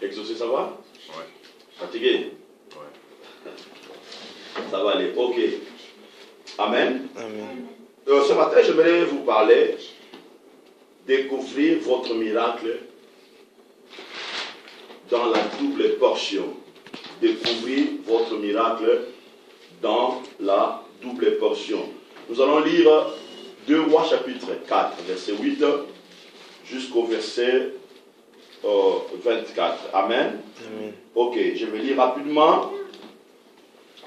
Exaucé, ça va? Ouais. Fatigué? Ouais. Ça va aller, ok. Amen. Amen. Ce matin, j'aimerais vous parler, découvrir votre miracle dans la double portion. Découvrir votre miracle dans la double portion. Nous allons lire 2 Rois chapitre 4, verset 8 jusqu'au verset 24. Amen. Amen. Ok, je vais lire rapidement.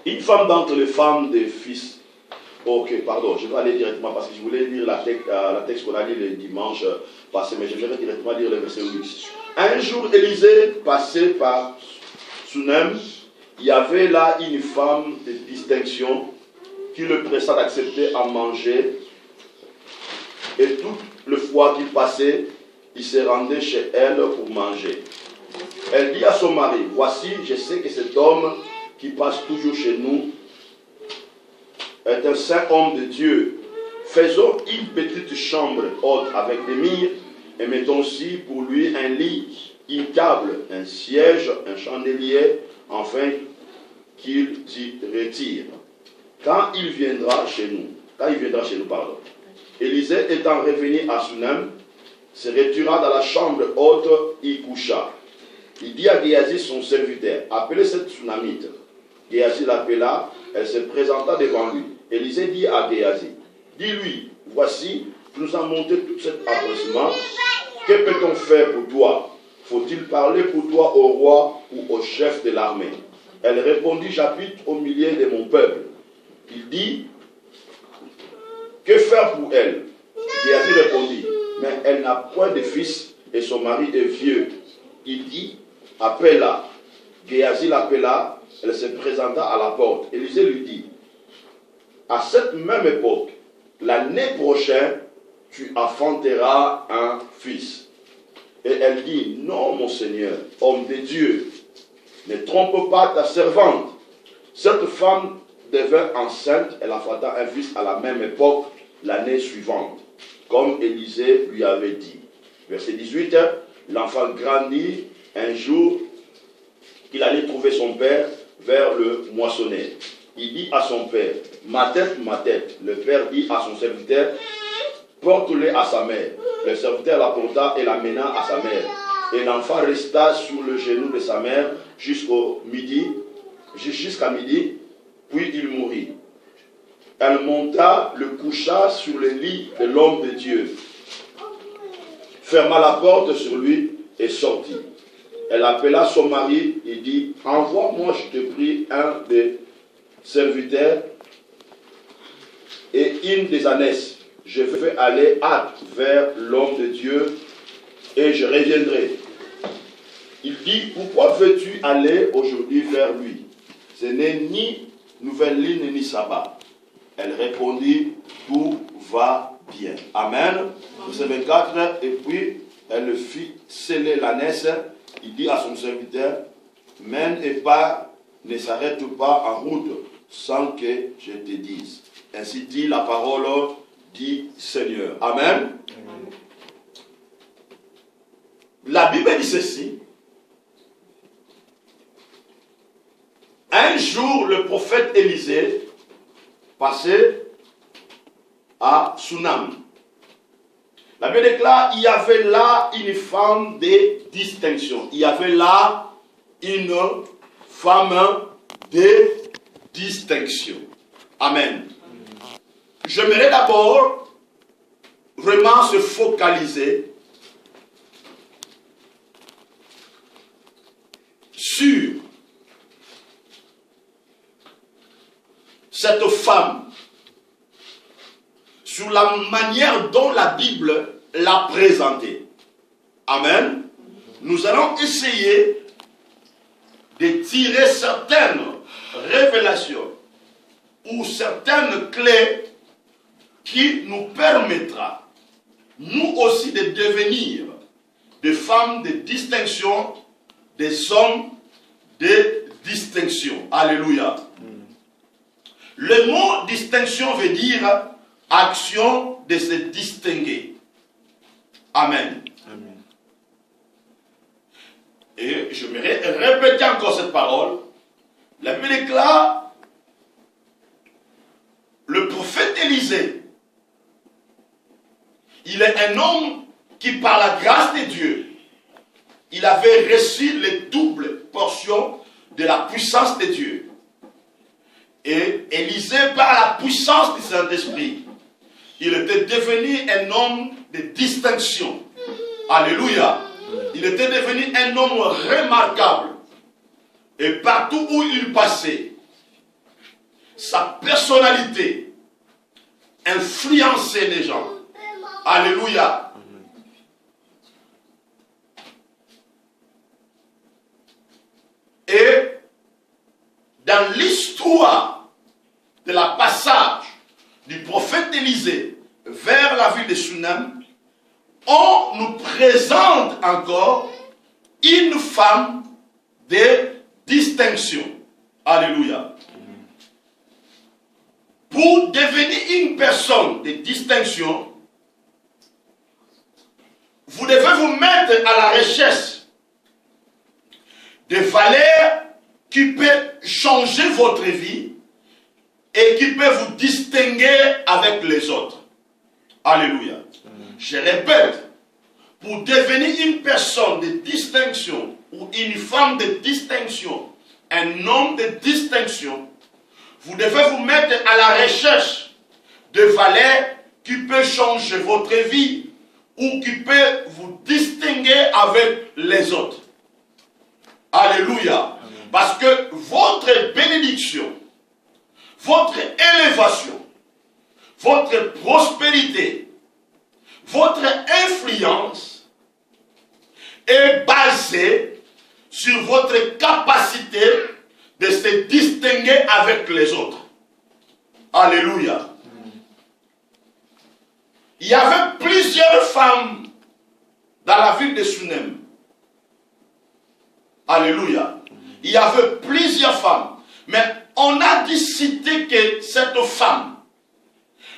Une femme d'entre les femmes des fils. Ok, pardon, je vais aller directement parce que je voulais lire la texte qu'on a lu le dimanche passé, mais je vais directement lire le verset 8. Un jour, Élisée passait par Sunem. Il y avait là une femme de distinction qui le pressa d'accepter à manger. Et tout le fois qu'il passait, il se rendait chez elle pour manger. Elle dit à son mari, voici, je sais que cet homme qui passe toujours chez nous est un saint homme de Dieu. Faisons une petite chambre haute avec des murs et mettons aussi pour lui un lit, une table, un siège, un chandelier, afin qu'il s'y retire. Quand il viendra chez nous, Élisée étant revenu à Sunem, se retira dans la chambre haute, y coucha. Il dit à Géasi son serviteur, appelez cette Sunamite. Géasi l'appela, elle se présenta devant lui. Élisée dit à Géasi, dis-lui, voici, tu nous as monté tout cet appressement, que peut-on faire pour toi? Faut-il parler pour toi au roi ou au chef de l'armée? Elle répondit, j'habite au milieu de mon peuple. Il dit, que faire pour elle? Géasi répondit, mais elle n'a point de fils et son mari est vieux. Il dit, appelle-la. Géasi l'appela, elle se présenta à la porte. Élisée lui dit, à cette même époque, l'année prochaine, tu enfanteras un fils. Et elle dit, non mon Seigneur, homme de Dieu, ne trompe pas ta servante. Cette femme devint enceinte, elle enfanta un fils à la même époque, l'année suivante, comme Élisée lui avait dit. Verset 18, l'enfant grandit un jour qu'il allait trouver son père vers le moissonner. Il dit à son père, ma tête, ma tête. Le père dit à son serviteur, porte-le à sa mère. Le serviteur la porta et l'amena à sa mère. Et l'enfant resta sur le genou de sa mère jusqu'à midi, puis il mourut. Elle monta, le coucha sur le lit de l'homme de Dieu, ferma la porte sur lui et sortit. Elle appela son mari et dit, envoie-moi, je te prie, un des serviteurs et une des ânesses. Je vais aller hâte vers l'homme de Dieu et je reviendrai. Il dit, pourquoi veux-tu aller aujourd'hui vers lui? Ce n'est ni nouvelle lune ni sabbat. Elle répondit, tout va bien. Amen. Verset 24, et puis elle le fit sceller l'ânesse. Il dit à son serviteur, mène et pas, ne s'arrête pas en route sans que je te dise. Ainsi dit la parole du Seigneur. Amen. Amen. La Bible dit ceci. Un jour, le prophète Élisée passait à Sunam. La Bible déclare, il y avait là une femme de distinction. Il y avait là une femme de distinction. Amen. J'aimerais d'abord vraiment se focaliser sur cette femme, sur la manière dont la Bible l'a présentée. Amen. Nous allons essayer de tirer certaines révélations ou certaines clés qui nous permettra, nous aussi, de devenir des femmes de distinction, des hommes de distinction. Alléluia. Le mot distinction veut dire action de se distinguer. Amen. Amen. Et je me répéter encore cette parole. La Bible déclare, le prophète Élisée, il est un homme qui, par la grâce de Dieu, il avait reçu les doubles portions de la puissance de Dieu. Et Élisée, par la puissance du Saint-Esprit, il était devenu un homme de distinction. Alléluia. Il était devenu un homme remarquable. Et partout où il passait, sa personnalité influençait les gens. Alléluia. Et dans l'histoire de la passage du prophète Élisée vers la ville de Shunem, on nous présente encore une femme de distinction. Alléluia. Pour devenir une personne de distinction, vous devez vous mettre à la recherche de valeurs qui peuvent changer votre vie et qui peuvent vous distinguer avec les autres. Alléluia. Je répète, pour devenir une personne de distinction ou une femme de distinction, un homme de distinction, vous devez vous mettre à la recherche de valeurs qui peuvent changer votre vie ou qui peuvent vous distinguer avec les autres. Alléluia. Parce que votre bénédiction, votre élévation, votre prospérité, votre influence est basée sur votre capacité de se distinguer avec les autres. Alléluia. Il y avait plusieurs femmes dans la ville de Shunem. Alléluia. Il y avait plusieurs femmes. Mais on a dit citer que cette femme,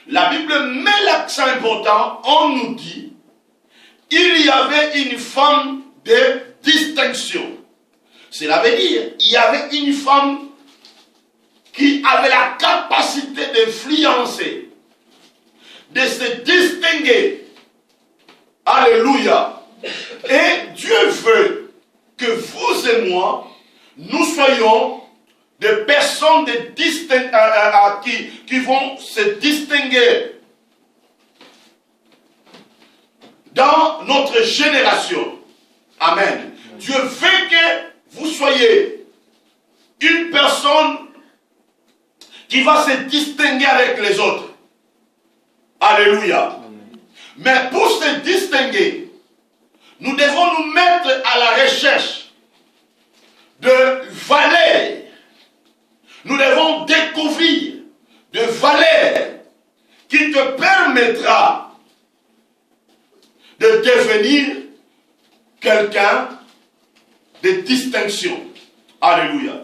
la Bible met l'accent important, on nous dit, il y avait une femme de distinction. Cela veut dire, il y avait une femme qui avait la capacité d'influencer, de se distinguer. Alléluia. Et Dieu veut que vous et moi, nous soyons des personnes qui vont se distinguer dans notre génération. Amen. Dieu veut que vous soyez une personne qui va se distinguer avec les autres. Alléluia. Mais pour se distinguer, nous devons nous mettre à la recherche de valeurs. Nous devons découvrir des valeurs qui te permettra de devenir quelqu'un de distinction. Alléluia.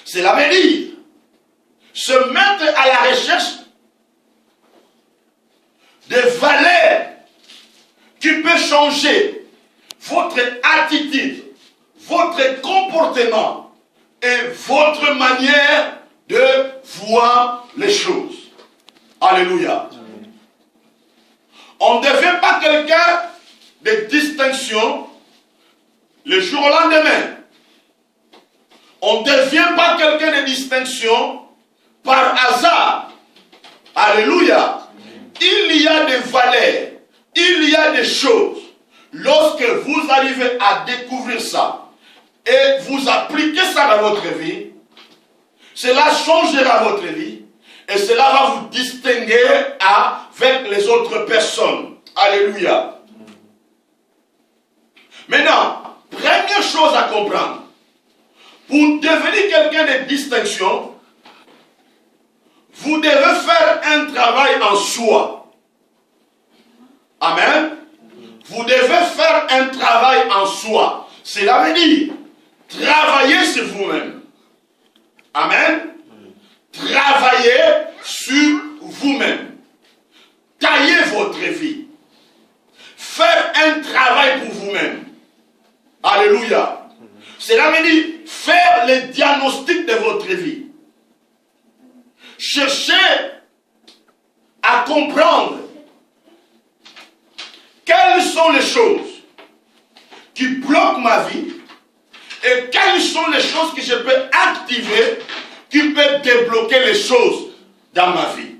Cela veut dire se mettre à la recherche de valeurs qui peuvent changer votre attitude, votre comportement et votre manière de voir les choses. Alléluia. On ne devient pas quelqu'un de distinction le jour au lendemain. On ne devient pas quelqu'un de distinction par hasard. Alléluia. Il y a des valeurs, il y a des choses. Lorsque vous arrivez à découvrir ça et vous appliquez ça dans votre vie, cela changera votre vie et cela va vous distinguer avec les autres personnes. Alléluia. Maintenant, première chose à comprendre, pour devenir quelqu'un de distinction, vous devez faire un travail en soi. Amen. Vous devez faire un travail en soi. Cela veut dire travailler sur vous-même. Amen. Travailler sur vous-même. Tailler votre vie. Faire un travail pour vous-même. Alléluia. Cela veut dire faire le diagnostic de votre vie. Cherchez à comprendre quelles sont les choses qui bloquent ma vie et quelles sont les choses que je peux activer qui peuvent débloquer les choses dans ma vie.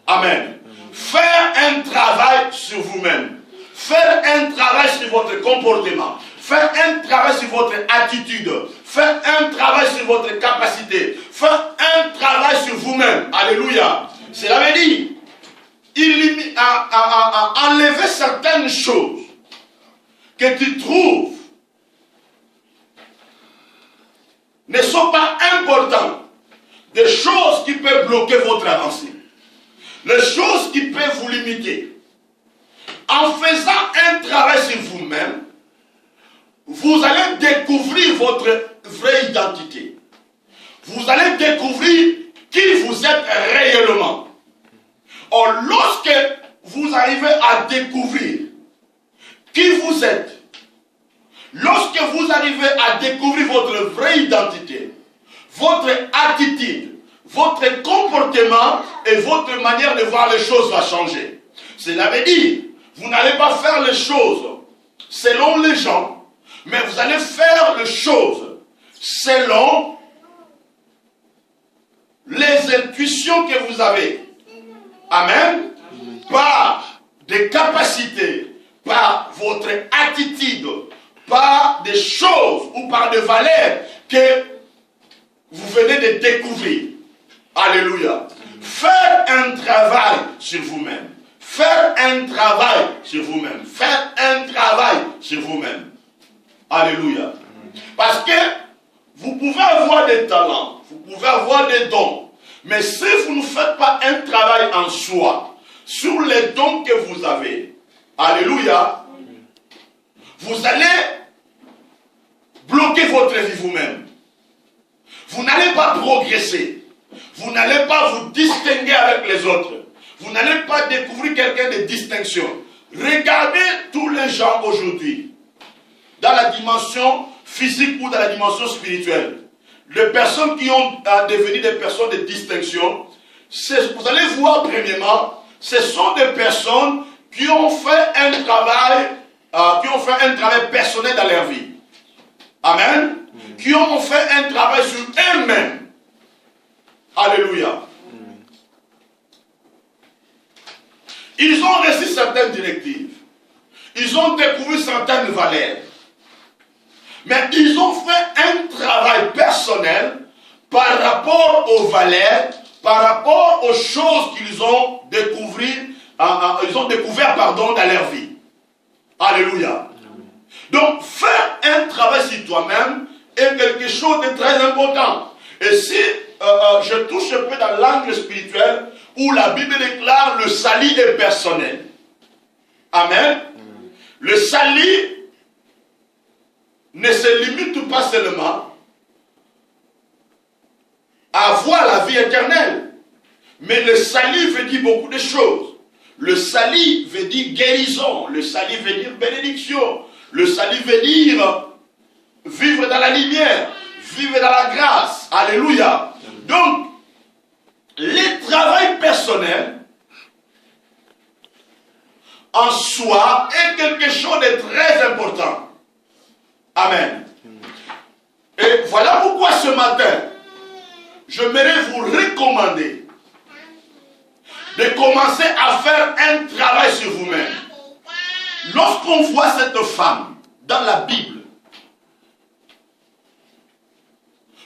Amen. Faire un travail sur vous-même. Faire un travail sur votre comportement. Faire un travail sur votre attitude. Faire un travail sur votre capacité. Faire un travail sur vous-même. Alléluia. Cela veut dire enlever certaines choses que tu trouves ne sont pas importantes. Des choses qui peuvent bloquer votre avancée. Les choses qui peuvent vous limiter. En faisant un travail sur vous-même, vous allez découvrir votre vraie identité. Vous allez découvrir qui vous êtes réellement. Or, lorsque vous arrivez à découvrir qui vous êtes, lorsque vous arrivez à découvrir votre vraie identité, votre attitude, votre comportement et votre manière de voir les choses va changer. Cela veut dire, vous n'allez pas faire les choses selon les gens, mais vous allez faire les choses selon les intuitions que vous avez. Amen. Par des capacités, par votre attitude, par des choses ou par des valeurs que vous venez de découvrir. Alléluia. Faire un travail sur vous-même. Faire un travail sur vous-même. Faire un travail sur vous-même. Alléluia. Parce que vous pouvez avoir des talents, vous pouvez avoir des dons, mais si vous ne faites pas un travail en soi, sur les dons que vous avez, alléluia, vous allez bloquer votre vie vous-même. Vous n'allez pas progresser. Vous n'allez pas vous distinguer avec les autres. Vous n'allez pas découvrir quelqu'un de distinction. Regardez tous les gens aujourd'hui, dans la dimension physique ou dans la dimension spirituelle. Les personnes qui ont devenu des personnes de distinction, vous allez voir premièrement, ce sont des personnes qui ont fait un travail, personnel dans leur vie. Amen. Qui ont fait un travail sur eux-mêmes. Alléluia. Ils ont reçu certaines directives. Ils ont découvert certaines valeurs. Mais ils ont fait un travail personnel par rapport aux valeurs, par rapport aux choses qu'ils ont découvert dans leur vie. Alléluia. Donc, faire un travail sur toi-même est quelque chose de très important. Et si je touche un peu dans l'angle spirituel, où la Bible déclare le salut est personnel. Amen. Le salut ne se limite pas seulement à avoir la vie éternelle. Mais le salut veut dire beaucoup de choses. Le salut veut dire guérison. Le salut veut dire bénédiction. Le salut veut dire vivre dans la lumière, vivre dans la grâce. Alléluia. Donc, le travail personnel en soi est quelque chose de très important. Amen. Et voilà pourquoi ce matin, je voudrais vous recommander de commencer à faire un travail sur vous-même. Lorsqu'on voit cette femme dans la Bible,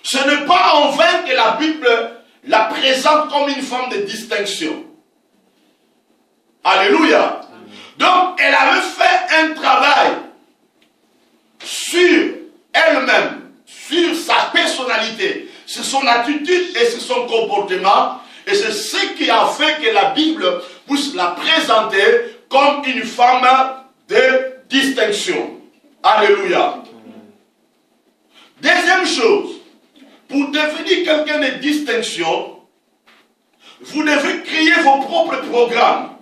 ce n'est pas en vain que la Bible la présente comme une femme de distinction. Alléluia. Donc, elle avait fait un travail sur elle-même, sur sa personnalité, sur son attitude et sur son comportement. Et c'est ce qui a fait que la Bible puisse la présenter comme une femme de distinction. Alléluia. Deuxième chose, pour devenir quelqu'un de distinction, vous devez créer vos propres programmes.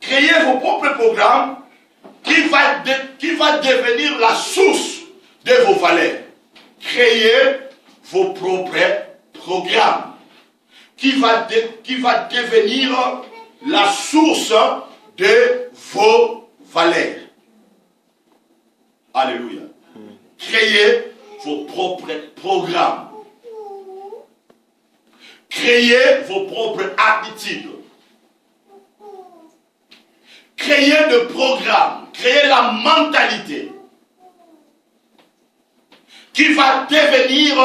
Créer vos propres programmes qui qui va devenir la source de vos valeurs. Créez vos propres programmes. Qui va devenir la source de vos valeurs. Alléluia. Créez vos propres programmes. Créez vos propres habitudes. Créez le programme. Créez la mentalité qui va devenir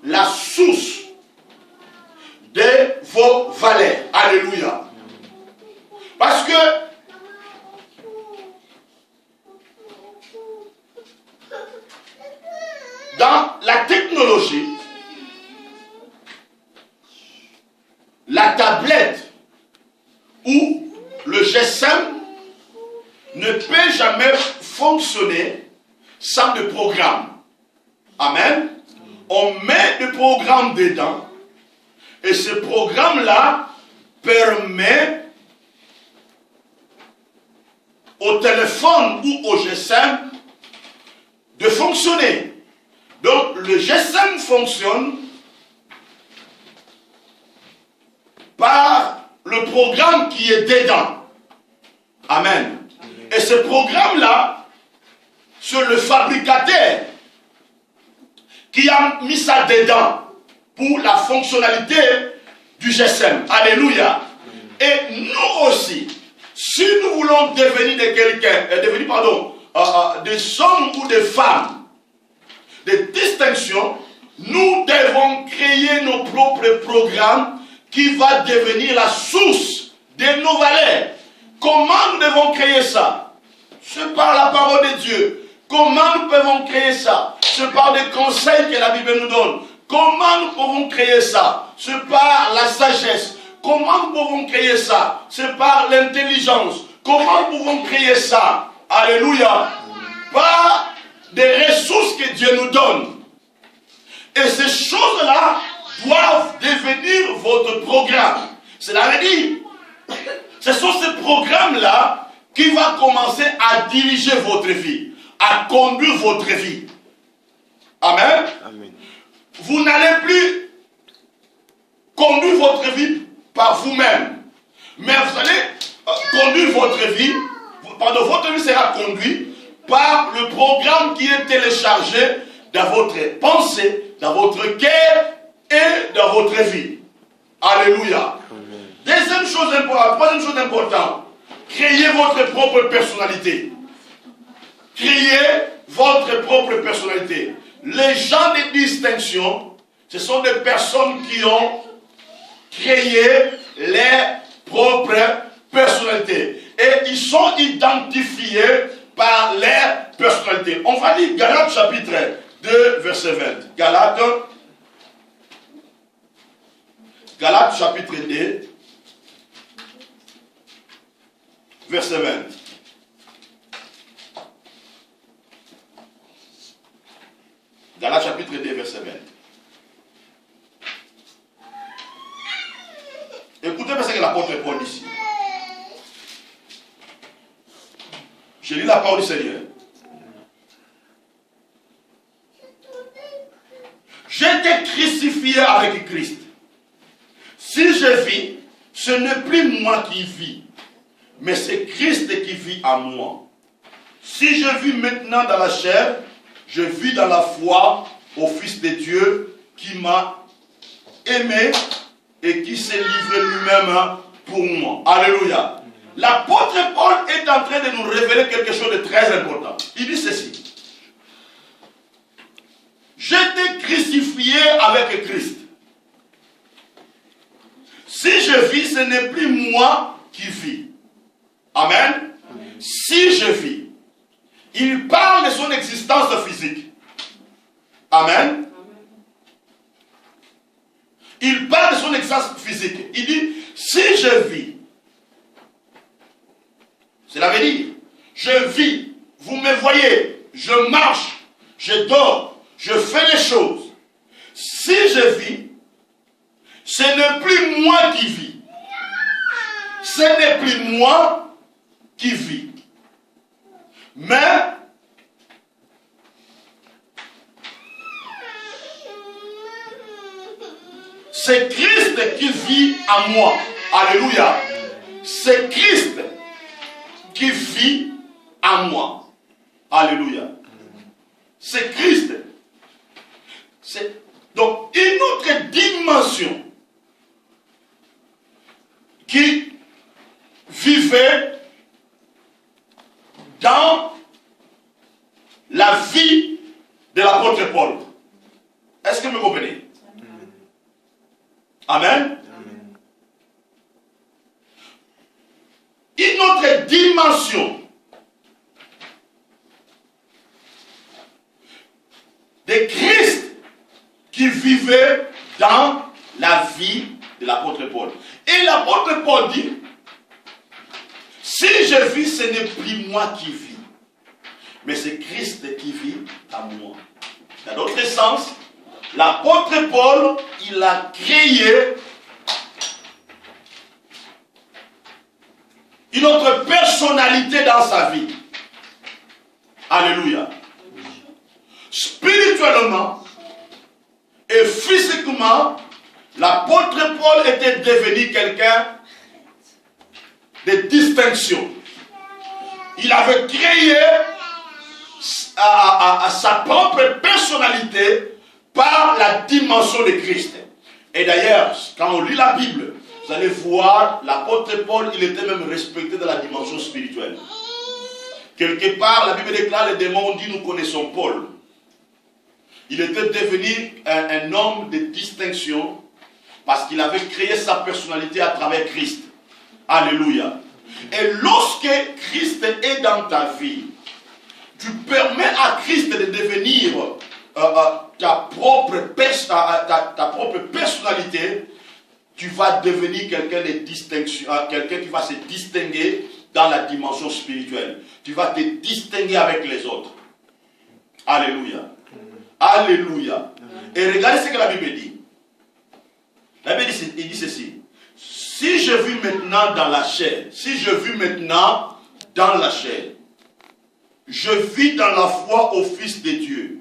la source de vos valeurs. Alléluia. Parce que dans la technologie, la tablette ou le GSM ne peut jamais fonctionner sans de programme. Amen. On met le programme dedans et ce programme-là permet au téléphone ou au GSM de fonctionner. Donc le GSM fonctionne par le programme qui est dedans. Amen. Et ce programme-là, c'est le fabricateur qui a mis ça dedans pour la fonctionnalité du GSM. Alléluia. Et nous aussi, si nous voulons devenir des hommes ou des femmes de distinction, nous devons créer nos propres programmes qui va devenir la source de nos valeurs. Comment nous devons créer ça? C'est par la parole de Dieu. Comment nous pouvons créer ça? C'est par des conseils que la Bible nous donne. Comment nous pouvons créer ça? C'est par la sagesse. Comment nous pouvons créer ça? C'est par l'intelligence. Comment nous pouvons créer ça? Alléluia. Par des ressources que Dieu nous donne. Et ces choses-là doivent devenir votre programme. Cela veut dire, ce sont ces programmes-là qui vont commencer à diriger votre vie, à conduire votre vie. Amen. Amen. Vous n'allez plus conduire votre vie par vous-même, mais vous allez conduire votre vie, votre vie sera conduite par le programme qui est téléchargé dans votre pensée, dans votre cœur et dans votre vie. Alléluia. Troisième chose importante, créez votre propre personnalité. Créez votre propre personnalité. Les gens de distinction, ce sont des personnes qui ont créé leur propre personnalité. Et ils sont identifiés par leur personnalité. On va lire Galates chapitre 2, verset 20. Galates chapitre 2, verset 20. Galates chapitre 2, verset 20. Écoutez ce que l'apôtre Paul dit ici. Je lis la parole du Seigneur. J'ai été crucifié avec Christ. Si je vis, ce n'est plus moi qui vis, mais c'est Christ qui vit en moi. Si je vis maintenant dans la chair, je vis dans la foi au Fils de Dieu qui m'a aimé et qui s'est livré lui-même pour moi. Alléluia. L'apôtre Paul est en train de nous révéler quelque chose de très important. Il dit ceci. J'étais crucifié avec Christ. Si je vis, ce n'est plus moi qui vis. Amen. Si je vis. Il parle de son existence physique. Amen. Il parle de son existence physique. Il dit, si je vis, cela veut dire, je vis, vous me voyez, je marche, je dors, je fais les choses. Si je vis, ce n'est plus moi qui vis. Ce n'est plus moi qui vis. Mais c'est Christ qui vit en moi. Alléluia. C'est Christ qui vit en moi. Alléluia. C'est Christ. C'est donc une autre dimension qui vivait dans la vie de l'apôtre Paul. Est-ce que vous me comprenez? Amen. Une autre dimension de Christ qui vivait dans la vie de l'apôtre Paul. Et l'apôtre Paul dit, si je vis, ce n'est plus moi qui vis, mais c'est Christ qui vit en moi. Dans d'autres sens, l'apôtre Paul, il a créé une autre personnalité dans sa vie. Alléluia. Spirituellement et physiquement, l'apôtre Paul était devenu quelqu'un de distinction. Il avait créé sa propre personnalité par la dimension de Christ. Et d'ailleurs, quand on lit la Bible, vous allez voir, l'apôtre Paul, il était même respecté dans la dimension spirituelle. Quelque part, la Bible déclare, les démons dit, nous connaissons Paul. Il était devenu un homme de distinction parce qu'il avait créé sa personnalité à travers Christ. Alléluia. Et lorsque Christ est dans ta vie, tu permets à Christ de devenir ta propre personnalité, tu vas devenir quelqu'un de distinction, quelqu'un qui va se distinguer dans la dimension spirituelle. Tu vas te distinguer avec les autres. Alléluia. Alléluia. Et regardez ce que la Bible dit. La Bible dit ceci. Si je vis maintenant dans la chair, si je vis maintenant dans la chair, je vis dans la foi au Fils de Dieu.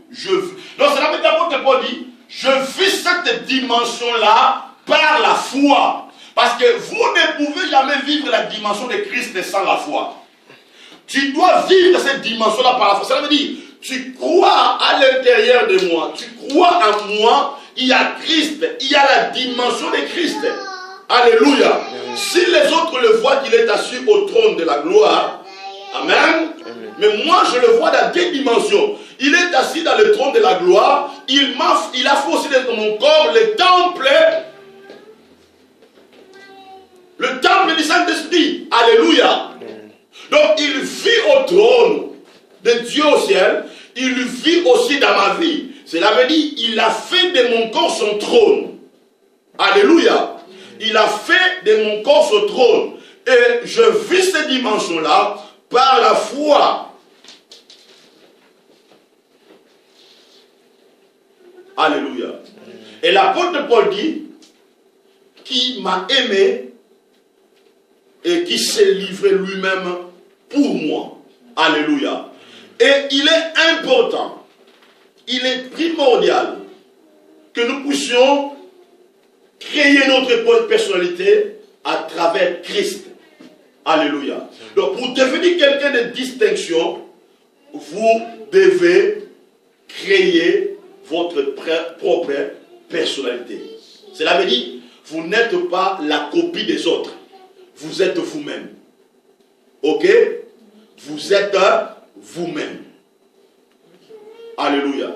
Donc c'est la Bible d'apôtre Paul dit, je vis cette dimension-là par la foi. Parce que vous ne pouvez jamais vivre la dimension de Christ sans la foi. Tu dois vivre cette dimension-là par la foi. Ça veut dire, tu crois à l'intérieur de moi, tu crois en moi, il y a Christ, il y a la dimension de Christ. Alléluia. Si les autres le voient qu'il est assis au trône de la gloire, amen. Mais moi je le vois dans deux dimensions. Il est assis dans le trône de la gloire, il a fait aussi dans mon corps le temple du Saint-Esprit. Alléluia. Donc il vit au trône de Dieu au ciel, il vit aussi dans ma vie. Cela veut dire, il a fait de mon corps son trône. Alléluia. Il a fait de mon corps son trône. Et je vis cette dimension-là par la foi. Alléluia. Et l'apôtre Paul dit, qui m'a aimé et qui s'est livré lui-même pour moi. Alléluia. Et il est important, il est primordial que nous puissions créer notre personnalité à travers Christ. Alléluia. Donc pour devenir quelqu'un de distinction, vous devez créer votre propre personnalité. Cela veut dire, vous n'êtes pas la copie des autres. Vous êtes vous-même. Ok? Vous êtes vous-même. Alléluia.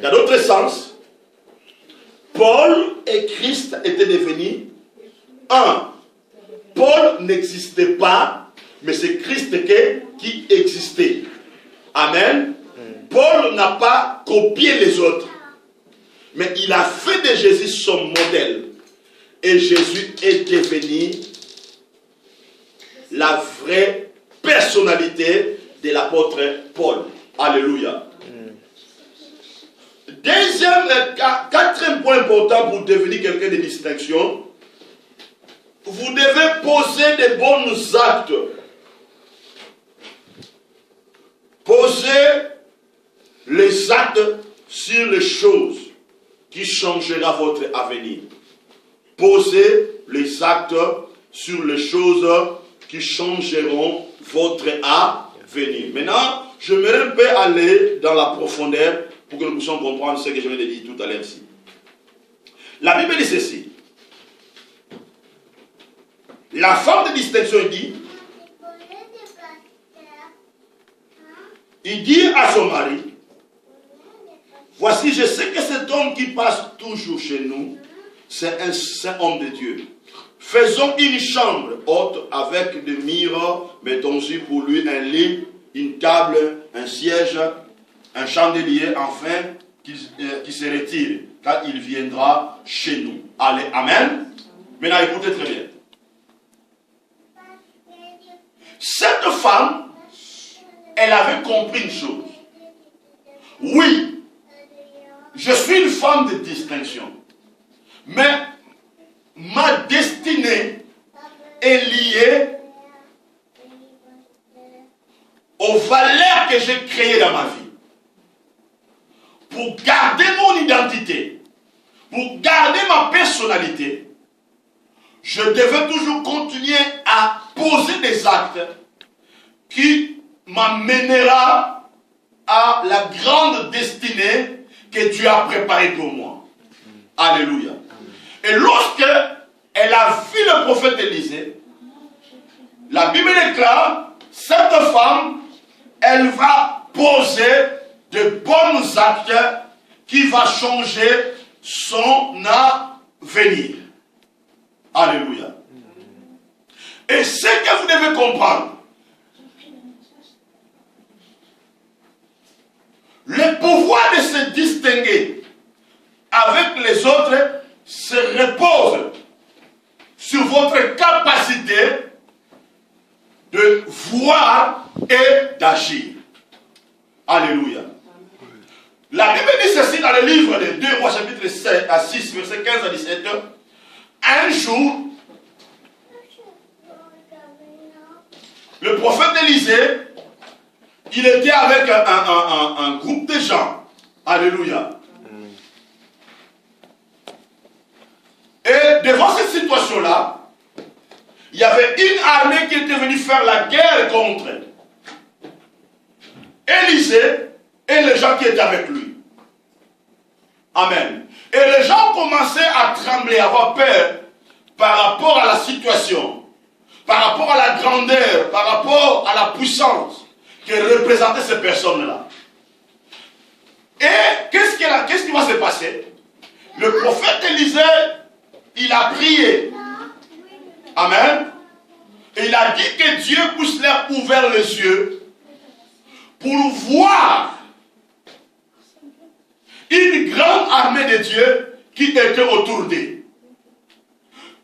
Dans d'autres sens, Paul et Christ étaient devenus un. Paul n'existait pas, mais c'est Christ qui existait. Amen. Paul n'a pas copié les autres, mais il a fait de Jésus son modèle. Et Jésus est devenu la vraie personnalité de l'apôtre Paul. Alléluia. Quatrième point important pour devenir quelqu'un de distinction, vous devez poser de bons actes. posez les actes sur les choses qui changeront votre avenir. Posez les actes sur les choses qui changeront votre avenir. Maintenant, j'aimerais un peu aller dans la profondeur pour que nous puissions comprendre ce que je viens de dire tout à l'heure ici. La Bible dit ceci. La femme de distinction il dit à son mari, voici, je sais que cet homme qui passe toujours chez nous, c'est un saint homme de Dieu. Faisons une chambre haute avec des murs, mettons-y pour lui un lit, une table, un siège, un chandelier, enfin, qui se retire, car il viendra chez nous. Allez, amen. Maintenant, écoutez très bien. Cette femme, elle avait compris une chose. Oui, je suis une femme de distinction. Mais ma destinée est liée aux valeurs que j'ai créées dans ma vie. Pour garder mon identité, pour garder ma personnalité, je devais toujours continuer à poser des actes qui m'amènera à la grande destinée que Dieu a préparée pour moi. Alléluia. Et lorsque elle a vu le prophète Élisée, la Bible déclare, cette femme, elle va poser de bons actes qui va changer son avenir. Alléluia. Et ce que vous devez comprendre, le pouvoir de se distinguer avec les autres se repose sur votre capacité de voir et d'agir. Alléluia. La Bible dit ceci dans le livre de 2 Rois chapitre 7 à 6, verset 15 à 17. Un jour, le prophète Élisée, il était avec un groupe de gens. Alléluia. Et devant cette situation-là, il y avait une armée qui était venue faire la guerre contre Élisée et les gens qui étaient avec lui. Amen. Et les gens commençaient à trembler, à avoir peur par rapport à la situation, par rapport à la grandeur, par rapport à la puissance que représentaient ces personnes-là. Et qu'est-ce qui va se passer? Le prophète Élisée, il a prié. Amen. Et il a dit que Dieu puisse leur ouvrir les yeux pour voir une grande armée de Dieu qui était autour d'eux.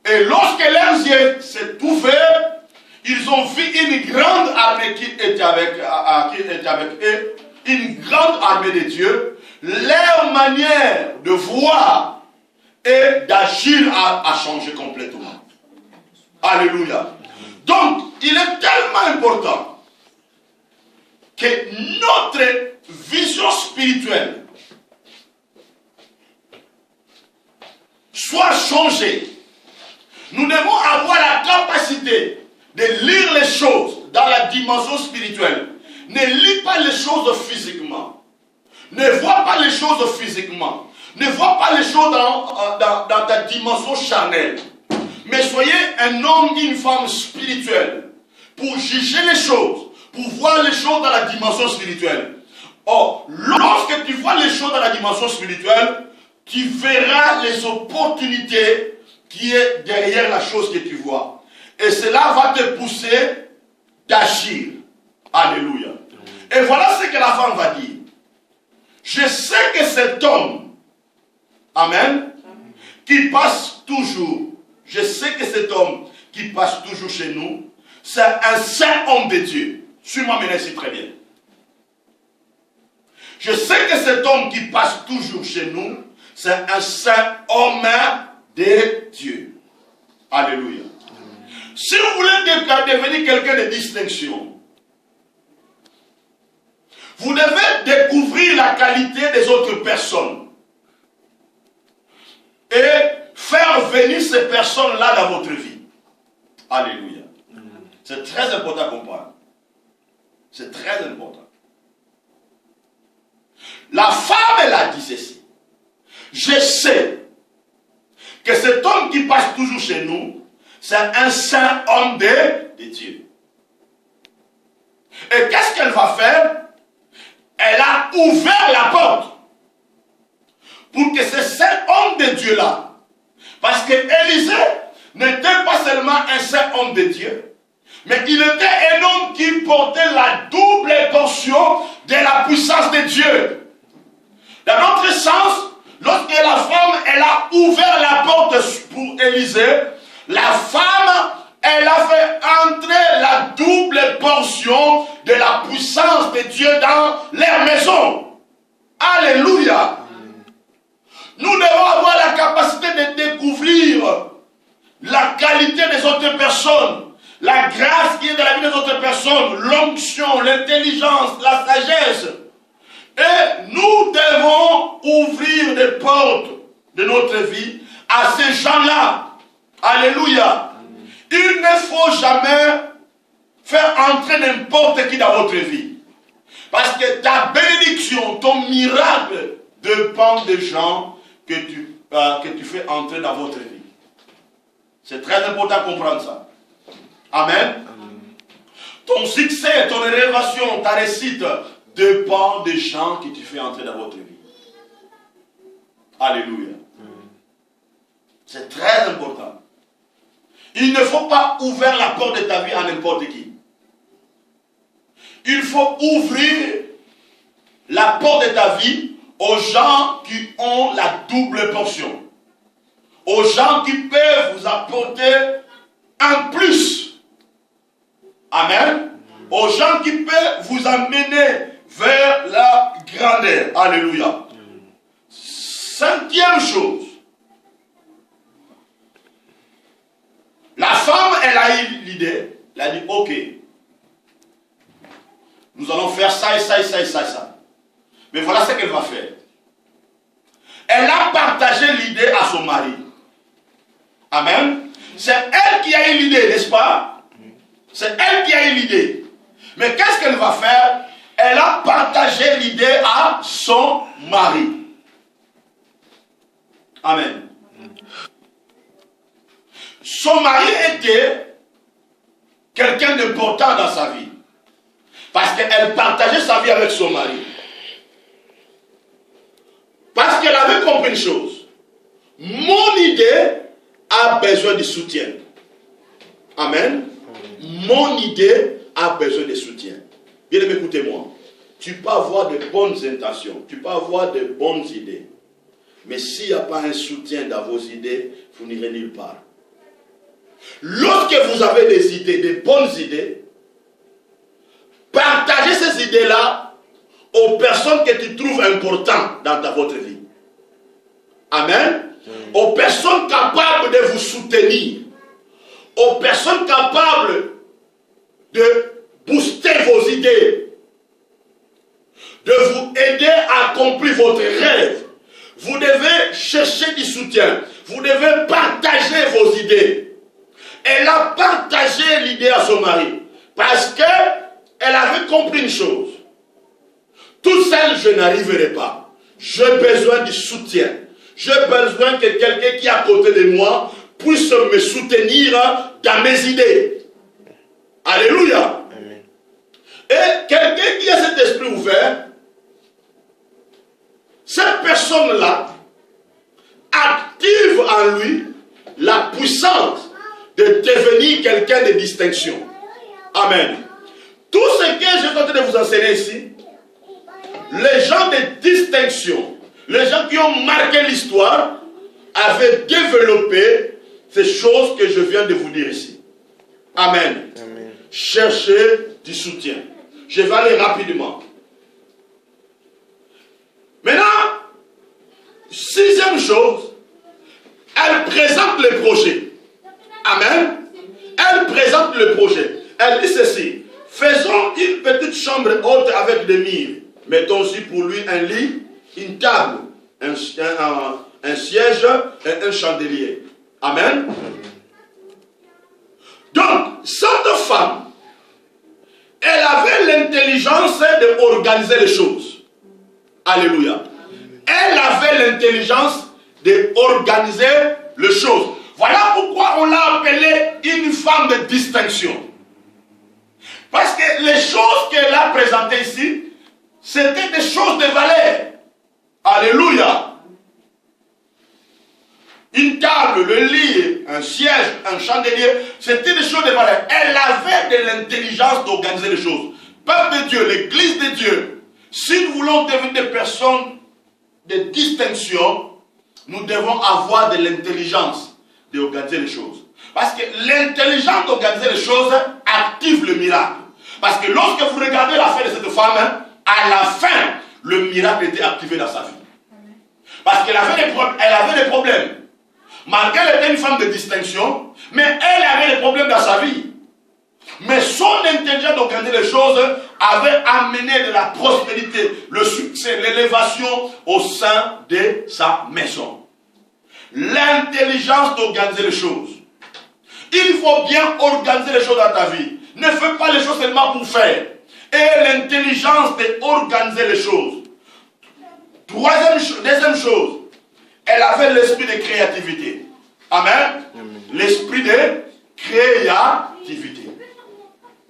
Et lorsque leurs yeux s'est ouverts, ils ont vu une grande armée qui était avec eux, une grande armée de Dieu. Leur manière de voir et d'agir a changé complètement. Alléluia. Donc, il est tellement important que notre vision spirituelle soit changée. Nous devons avoir la capacité de lire les choses dans la dimension spirituelle. Ne lis pas les choses physiquement. Ne vois pas les choses physiquement. Ne vois pas les choses dans ta dimension charnelle. Mais soyez un homme, une femme spirituelle pour juger les choses, pour voir les choses dans la dimension spirituelle. Or, lorsque tu vois les choses dans la dimension spirituelle, tu verras les opportunités qui est derrière la chose que tu vois. Et cela va te pousser d'agir. Alléluia. Et voilà ce que la femme va dire. Je sais que cet homme, amen, qui passe toujours, je sais que cet homme qui passe toujours chez nous, c'est un saint homme de Dieu. Suis-moi maintenant ici très bien. Je sais que cet homme qui passe toujours chez nous, c'est un saint homme de Dieu. Alléluia. Si vous voulez devenir quelqu'un de distinction, Vous devez découvrir la qualité des autres personnes. Et faire venir ces personnes-là dans votre vie. Alléluia. C'est très important à comprendre. C'est très important. La femme, elle a dit ceci. Je sais que cet homme qui passe toujours chez nous, c'est un saint homme de Dieu. Et qu'est-ce qu'elle va faire? Elle a ouvert la porte pour que ce saint homme de Dieu-là, parce que Élisée n'était pas seulement un saint homme de Dieu, mais il était un homme qui portait la double portion de la puissance de Dieu. Dans notre sens, lorsque la femme, elle a ouvert la porte pour Élisée, la femme, elle a fait entrer la double portion de la puissance de Dieu dans leur maison. Alléluia. Nous devons avoir la capacité de découvrir la qualité des autres personnes, la grâce qui est dans la vie des autres personnes, l'onction, l'intelligence, la sagesse. Et nous devons ouvrir des portes de notre vie à ces gens-là. Alléluia. Il ne faut jamais faire entrer n'importe qui dans votre vie. Parce que ta bénédiction, ton miracle dépend des gens que tu fais entrer dans votre vie. C'est très important de comprendre ça. Amen. Ton succès, ton élévation, ta réussite dépend des gens que tu fais entrer dans votre vie. Alléluia. C'est très important. Il ne faut pas ouvrir la porte de ta vie à n'importe qui. Il faut ouvrir la porte de ta vie aux gens qui ont la double portion. Aux gens qui peuvent vous apporter un plus. Amen. Aux gens qui peuvent vous amener vers la grandeur. Alléluia. Cinquième chose. La femme, elle a eu l'idée. Elle a dit, ok. Nous allons faire ça et ça et ça et ça et ça. Mais voilà ce qu'elle va faire. Elle a partagé l'idée à son mari. Amen. C'est elle qui a eu l'idée, n'est-ce pas? C'est elle qui a eu l'idée. Mais qu'est-ce qu'elle va faire? Elle a partagé l'idée à son mari. Amen. Son mari était quelqu'un d'important dans sa vie. Parce qu'elle partageait sa vie avec son mari. Parce qu'elle avait compris une chose. Mon idée a besoin de soutien. Amen. Mon idée a besoin de soutien. Bien aimé, écoutez-moi. Tu peux avoir de bonnes intentions. Tu peux avoir de bonnes idées. Mais s'il n'y a pas un soutien dans vos idées, vous n'irez nulle part. Lorsque vous avez des idées, des bonnes idées, partagez ces idées-là aux personnes que tu trouves importantes dans votre vie. Amen. Aux personnes capables de vous soutenir. Aux personnes capables de booster vos idées. De vous aider à accomplir votre rêve. Vous devez chercher du soutien. Vous devez partager vos idées. Elle a partagé l'idée à son mari. Parce qu'elle avait compris une chose. Tout seul, je n'arriverai pas. J'ai besoin du soutien. J'ai besoin que quelqu'un qui est à côté de moi puisse me soutenir dans mes idées. Alléluia. Amen. Et quelqu'un qui a cet esprit ouvert, cette personne-là active en lui la puissance de devenir quelqu'un de distinction. Amen. Tout ce que je suis en train de vous enseigner ici, les gens de distinction, les gens qui ont marqué l'histoire, avaient développé ces choses que je viens de vous dire ici. Amen. Amen. Cherchez du soutien. Je vais aller rapidement. Maintenant, sixième chose, elle présente le projet. Amen. Elle présente le projet. Elle dit ceci. Faisons une petite chambre haute avec des murs Mettons aussi pour lui un lit, une table, un siège et un chandelier. Amen. Donc, cette femme, elle avait l'intelligence d'organiser les choses. Alléluia. Elle avait l'intelligence d'organiser les choses. Voilà pourquoi on l'a appelée une femme de distinction. Parce que les choses qu'elle a présentées ici, c'était des choses de valeur. Alléluia. Une table, le lit, un siège, un chandelier, c'était des choses de valeur. Elle avait de l'intelligence d'organiser les choses. Peuple de Dieu, l'église de Dieu, si nous voulons devenir des personnes de distinction, nous devons avoir de l'intelligence d'organiser les choses. Parce que l'intelligence d'organiser les choses active le miracle. Parce que lorsque vous regardez l'affaire de cette femme, à la fin, le miracle était activé dans sa vie. Parce qu'elle avait des problèmes. Malgré qu'elle était une femme de distinction, mais elle avait des problèmes dans sa vie. Mais son intelligence d'organiser les choses avait amené de la prospérité, le succès, l'élévation au sein de sa maison. L'intelligence d'organiser les choses. Il faut bien organiser les choses dans ta vie. Ne fais pas les choses seulement pour faire. Et l'intelligence d'organiser les choses. Deuxième chose, elle avait l'esprit de créativité. Amen. L'esprit de créativité.